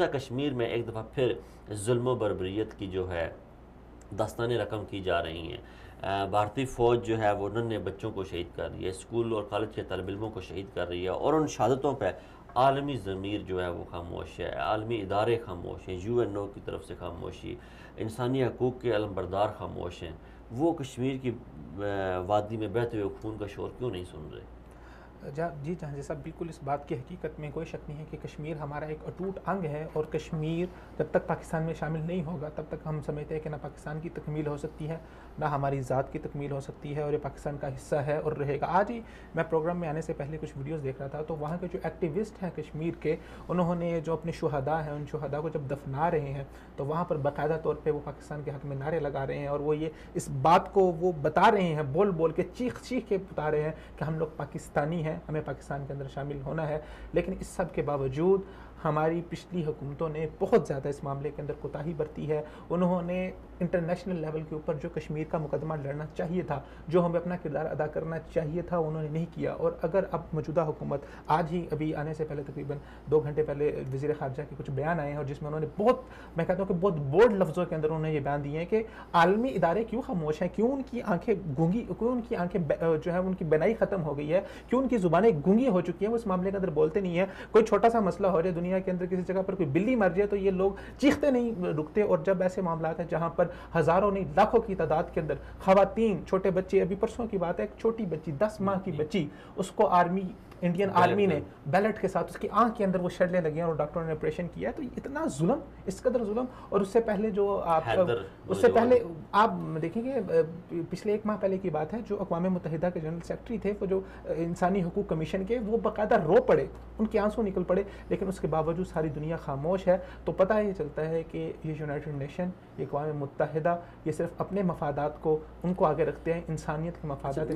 कश्मीर में एक दफ़ा फिर जुल्म बर्बरियत की जो है दास्तानें रकम की जा रही हैं। भारतीय फ़ौज जो है वो नन्हे बच्चों को शहीद कर रही है, स्कूल और कॉलेज के तलब इल्मों को शहीद कर रही है, और उन शहादतों पर आलमी ज़मीर जो है वो खामोश है, आलमी इदारे खामोश हैं, UNO की तरफ से खामोशी, इंसानी हकूक़ के अलमबरदार खामोश हैं। वो कश्मीर की वादी में बहते हुए खून का शोर क्यों नहीं सुन रहे? जी जहाँ जैसा बिल्कुल इस बात की हकीकत में कोई शक नहीं है कि कश्मीर हमारा एक अटूट अंग है, और कश्मीर जब तक पाकिस्तान में शामिल नहीं होगा तब तक हम समझते हैं कि ना पाकिस्तान की तकमील हो सकती है, ना हमारी ज़ात की तकमील हो सकती है, और ये पाकिस्तान का हिस्सा है और रहेगा। आज ही मैं प्रोग्राम में आने से पहले कुछ वीडियोज़ देख रहा था, तो वहाँ के जो एक्टिविस्ट हैं कश्मीर के, उन्होंने जो अपने शुहदा हैं उन शुहदा को जब दफना रहे हैं तो वहाँ पर बाकायदा तौर पर वो पाकिस्तान के हक़ में नारे लगा रहे हैं, और वो ये इस बात को वो बता रहे हैं, बोल बोल के चीख चीख के बता रहे हैं कि हम लोग पाकिस्तानी हैं, हमें पाकिस्तान के अंदर शामिल होना है। लेकिन इस सब के बावजूद हमारी पिछली हुकूमतों ने बहुत ज़्यादा इस मामले के अंदर कोताही बरती है। उन्होंने इंटरनेशनल लेवल के ऊपर जो कश्मीर का मुकदमा लड़ना चाहिए था, जो हमें अपना किरदार अदा करना चाहिए था, उन्होंने नहीं किया। और अगर अब मौजूदा हुकूमत, आज ही अभी आने से पहले तकरीबन 2 घंटे पहले वज़ीर ख़ारजा के कुछ बयान आए हैं, और जिसमें उन्होंने बहुत, मैं कहता हूँ कि बहुत बोल्ड लफ्ज़ों के अंदर उन्होंने ये बयान दिए हैं कि आलमी इदारे क्यों खामोश हैं, क्यों उनकी आंखें गूंगी, क्यों उनकी आंखें जो है उनकी बनाई ख़त्म हो गई है, क्यों उनकी ज़ुबानें गूंगी हो चुकी हैं, वो इस मामले के अंदर बोलते नहीं है। कोई छोटा सा मसला हो जाए दुनिया के अंदर, किसी जगह पर कोई बिल्ली मर जाए, तो ये लोग चीखते नहीं रुकते। और जब ऐसे मामला है जहाँ पर हज़ारों नहीं लाखों की तादाद के अंदर ख़वातीन, छोटे बच्चे, अभी परसों की बात है, एक छोटी बच्ची 10 माह की बच्ची, उसको इंडियन आर्मी ने बैलेट के साथ उसकी आंख के अंदर वो शर्लें लगी हैं और डॉक्टरों ने ऑपरेशन किया है। तो इतना जुल्म, इस कदर जुल्म। और उससे पहले जो उससे पहले आप देखेंगे, पिछले 1 माह पहले की बात है, जो अक़वाम मुत्तहिदा के जनरल सेक्रेटरी थे, वो जो इंसानी हकूक़ कमीशन के, वो बाकायदा रो पड़े, उनके आंसू निकल पड़े। लेकिन उसके बावजूद सारी दुनिया खामोश है। तो पता ये चलता है कि ये यूनाइटेड नेशन, ये अक़वाम मुत्तहिदा, ये सिर्फ अपने मफादात को उनको आगे रखते हैं, इंसानियत के मफादात